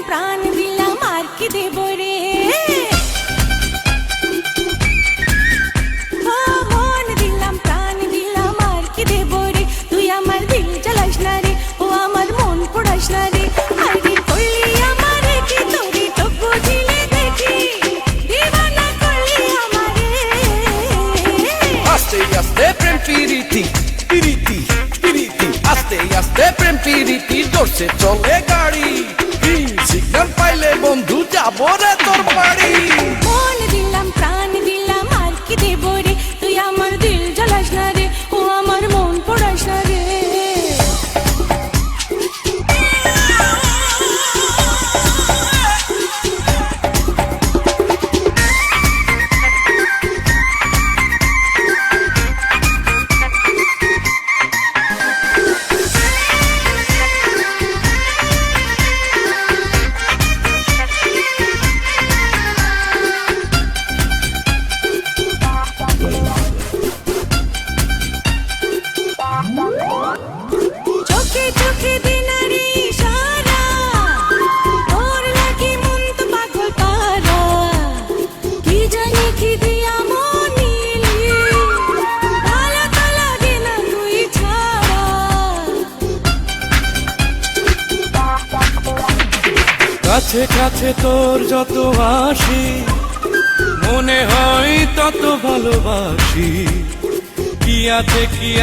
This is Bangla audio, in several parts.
প্রাণ দিলাম আর কি দেব রে। ও মন দিলাম প্রাণ দিলাম আর কি দেব রে, তুই আমার দিল জ্বালাস না রে, ও আমার মন পোড়াস না রে। আরে করলি আমারে কি তোরে চোখ বুঝিলে দেখি, দিবানা করলি আমারে। আস্তে আস্তে প্রেম পিরিতি পিরিতি পিরিতি, আস্তে আস্তে প্রেম পিরিতি, জোরসে চলে গাড়ি, গ্রিন সিগন্যাল পাইলে বন্ধু যাবো রে তোর বাড়ি। মন দিলাম প্রাণ দিলাম আর কি দেব রে, তুই আমার দিল জ্বালাস না রে, ও আমার মন পোড়াস না রে। চোখে চোখে দিনারে ইশারা, তোর লাগি মন তো পাগল পারা, কি জানি কি দিয়া মন নিলি, ভালো তো লাগে না তুই ছাড়া। কাছে কাছে তোর যত আসি, মনে হয় তত ভালোবাসি। কি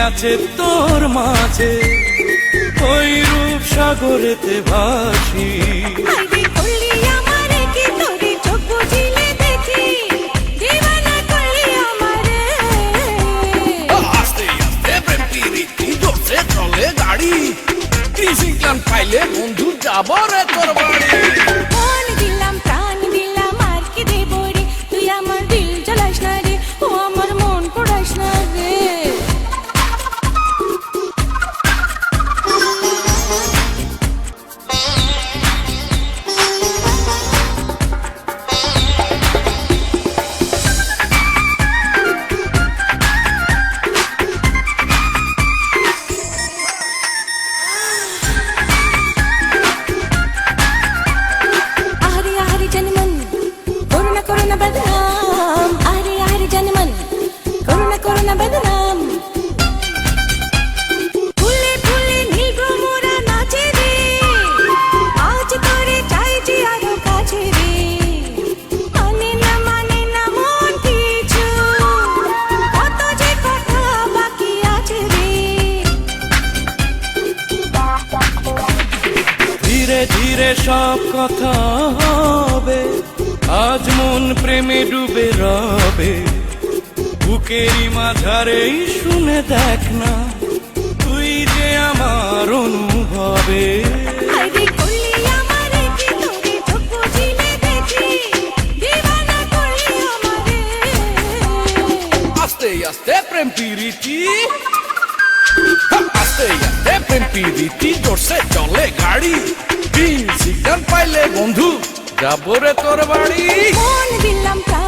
আছে তোর মাঝে, ওই রূপ সাগরেতে ভাসি। আরে করলি আমারে কি তোরে চোখ বুঝিলে দেখি, দিবানা করলি আমারে। আস্তে আস্তে প্রেম পিরিতি, জোরসে চলে গাড়ি, গ্রিন সিগন্যাল পাইলে বন্ধু যাবো রে তোর বাড়ি। মন দিলাম প্রাণ দিলাম আর কি দেব রে, তুই আমার দিল জ্বালাস না রে, ও আমার মন পোড়াস না রে। আরে আরে জনমন করুণা করুণা বদনাম, আরে আরে জনমন করুণা করুণা বদনাম। ফুলে ফুলে নীল মোরা নাচে রে, আজ তোরে চাইছি আরো কাছে রে। মানে না মন কিছু, কত যে কথা বাকি আছে রে। ধীরে ধীরে সব কথা হবে, আজ মন প্রেমে ডুবে রবে। বুকেরই মাঝারেই শুনে দেখ না, তুই যে আমার অনুভবে। আরে করলি আমারে কি তোরে চোখ বুঝিলে দেখি, দিবানা করলি আমারে। আস্তে আস্তে প্রেম পিরিতি, আস্তে আস্তে প্রেম পিরিতি, জোরসে চলে গাড়ি, গ্রিন সিগন্যাল পাইলে বন্ধু যাবো রে তোর বাড়ি। মন দিলাম প্রাণ